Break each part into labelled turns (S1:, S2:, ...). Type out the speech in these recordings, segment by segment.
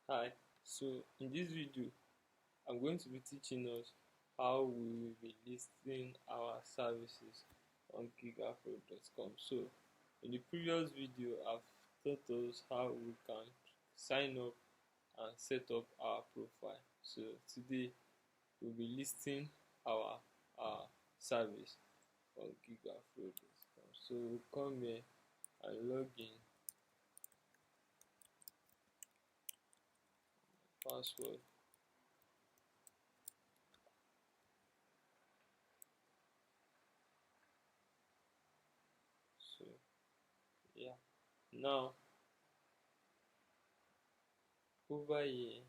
S1: Hi, so in this video, I'm going to be teaching us how we will be listing our services on Gigafro.com. So in the previous video, I've taught us how we can sign up and set up our profile. So today, we'll be listing our service on Gigafro.com. So we'll come here and log in, password. So yeah, now over here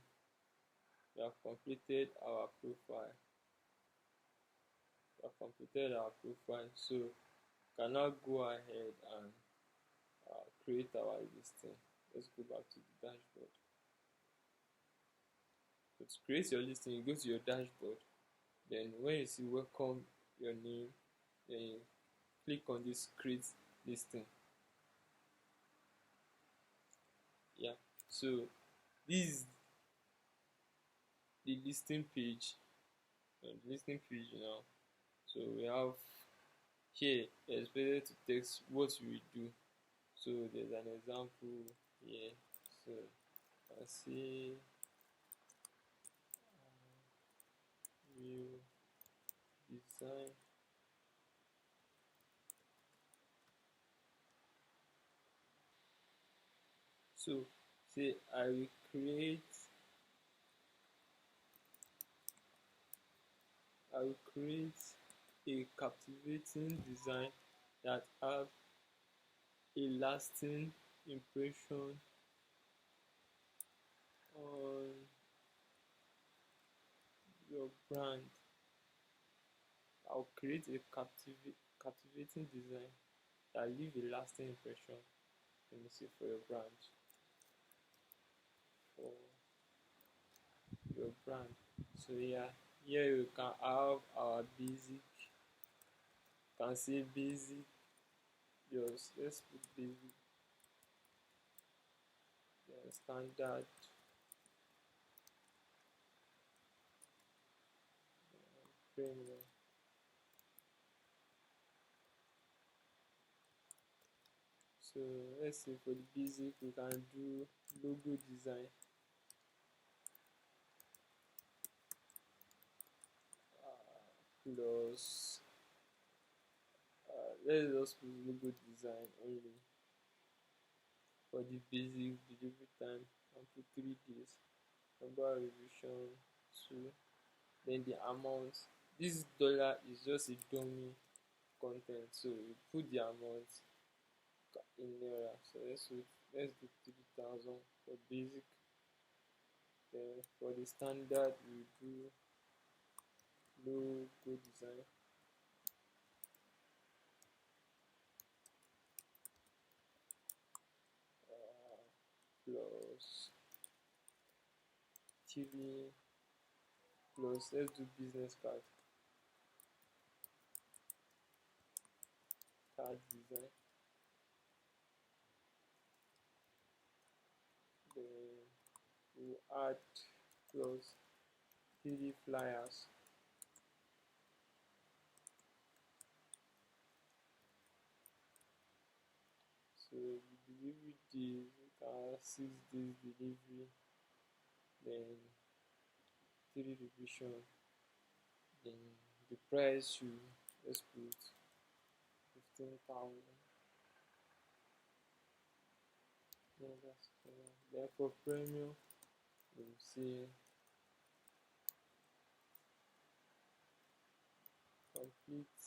S1: we have completed our profile. So we can now go ahead and create our listing. Let's go back to the dashboard. So to create your listing, you go to your dashboard. Then when you see welcome your name, then you click on this create listing. Yeah, so this is the listing page. Now. So we have here expected to text what you will do. So there's an example here. So I see will design so say I will create a captivating design that have a lasting impression on your brand. I'll create a captivating design that leave a lasting impression. Let me see, for your brand. For your brand. So yeah, here you can have our basic. Can say basic. Just let's put basic. Then standard. Premium. So let's say for the basic we can do logo design. Plus let's just put logo design only for the basic delivery time and put 3 days. Number of revision 2. Then the amount. This dollar is just a dummy content, so you put the amount in naira. So let's do 3,000 for basic. Then for the standard we do logo design. Plus 3 plus let's do business card design. Then we'll add plus 3 flyers. So the delivery days, we can have 6 days delivery, then 3 revision, then the price you let's put 15,000. Yeah, that's fair. Then for premium, we'll see complete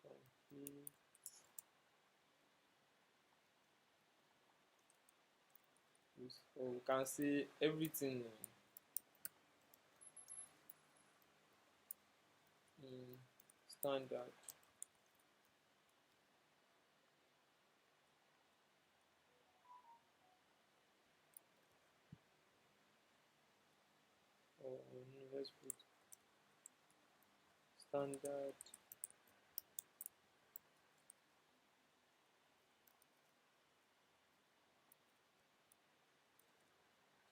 S1: complete or we can see everything in standard. Or let's put standard.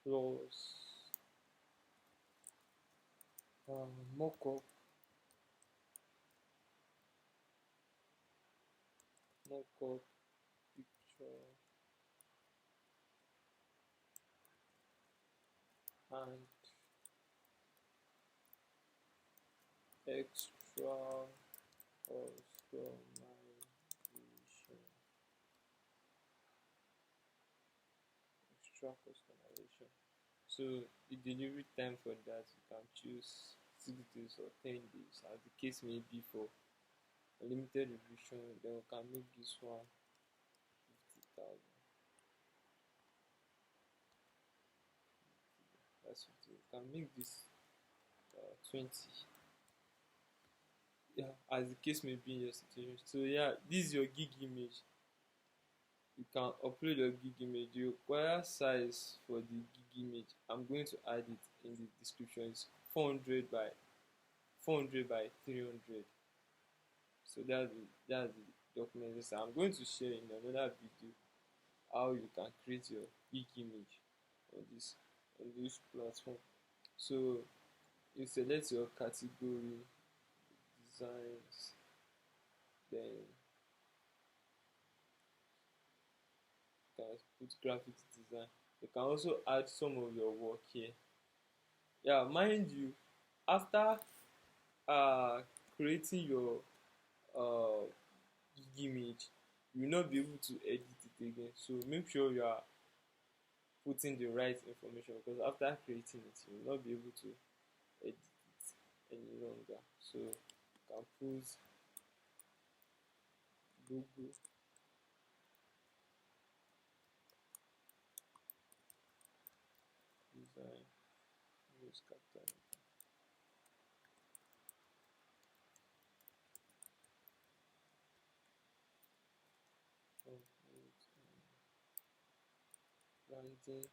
S1: plus mockup mockup picture and extra customization extra customization. So the delivery time for that you can choose 6 days or 10 days as the case may be. For unlimited revision then we can make this one 50,000. That's 50. We can make this 20. Yeah, as the case may be in your situation. So yeah, this is your gig image. You can upload your gig image. The required size for the gig image, I'm going to add it in the description, is 400 by 300. So that's the document. So I'm going to share in another video how you can create your gig image on this platform. So you select your category, designs, then you can put graphics design. You can also add some of your work here. Yeah, mind you, after creating your uh gig image, you will not be able to edit it again. So make sure you are putting the right information, because after creating it you will not be able to edit it any longer. So you can put logo design, use capital branding.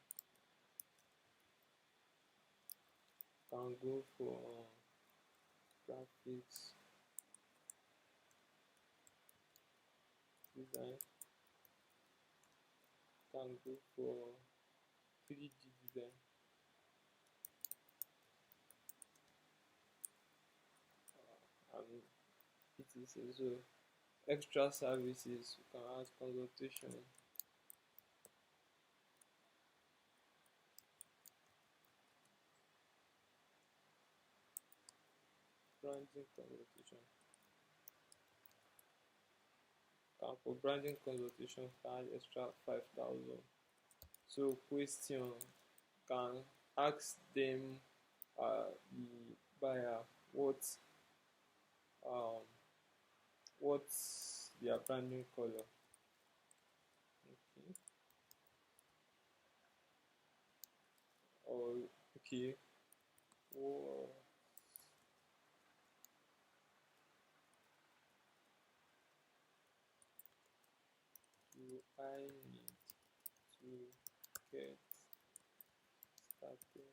S1: Can go for graphics design. Can go for 3D design. And etc. So extra services, you can add consultation, branding consultation. Can for branding consultation can add extra 5,000. So question, can ask them the buyer um what's their branding color. Okay. Or okay, what do I need to get started?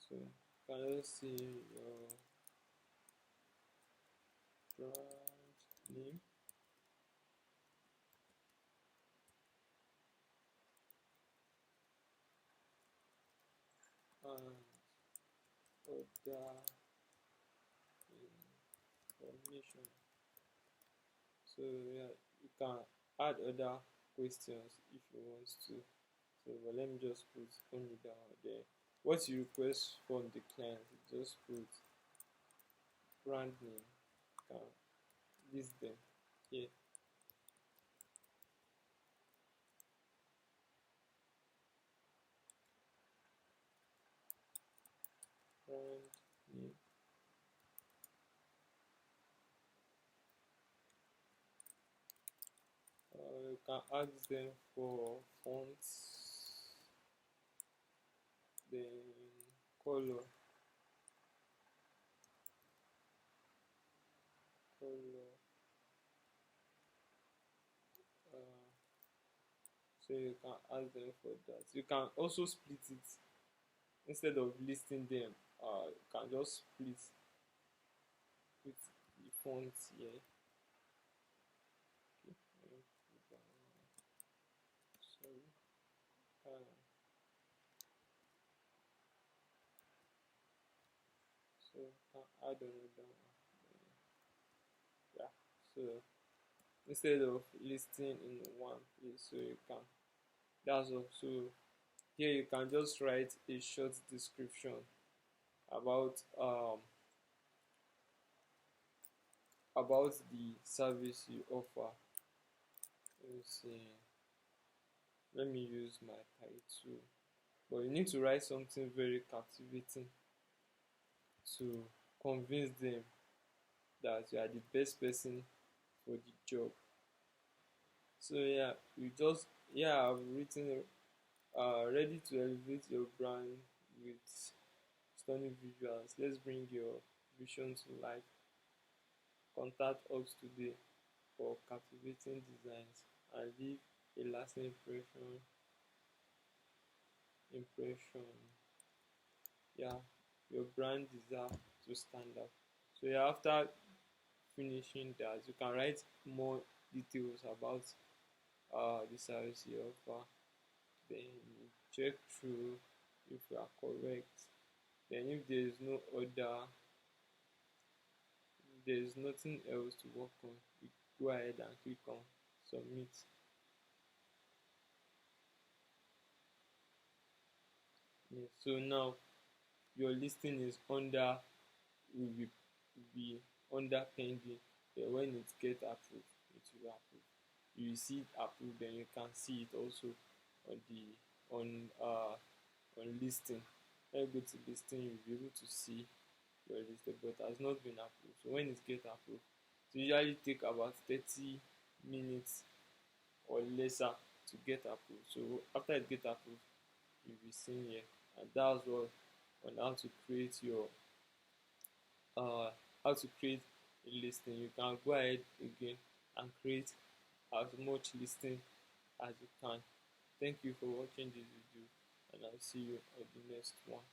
S1: So can you see your brand name and other information. So yeah, you can add other questions if you want to. So but let me just put only down there. What you request from the client, just put brand name. You can list them here. Brand name. You can ask them for fonts, then color, color. Uh, so you can ask them for that. You can also split it instead of listing them. You can just split with the fonts here. Okay. Sorry. can add another one. Yeah. So instead of listing in one place, so you can, that's all. So here you can just write a short description about the service you offer. Let me see. Let me use my title. But you need to write something very captivating to convince them that you are the best person for the job. So yeah, I've written ready to elevate your brand with stunning visuals. Let's bring your vision to life. Contact us today for captivating designs and leave a lasting impression. Yeah, your brand deserves to stand out. So yeah, after finishing that, you can write more details about the service you offer. Then you check through if you are correct. Then if there is no other, if there is nothing else to work on, you go ahead and click on submit. Yes, so now your listing is under, will be under pending. Then when it gets approved, it will approve. You see it approved, then you can see it also on the on listing. When you go to listing, you'll be able to see your listing, but it has not been approved. So when it gets approved, it usually take about 30 minutes or lesser to get approved. So after it gets approved, you'll be seeing here, and that's all on uh how to create a listing. You can go ahead again and create as much listing as you can. Thank you for watching this video, and I'll see you on the next one.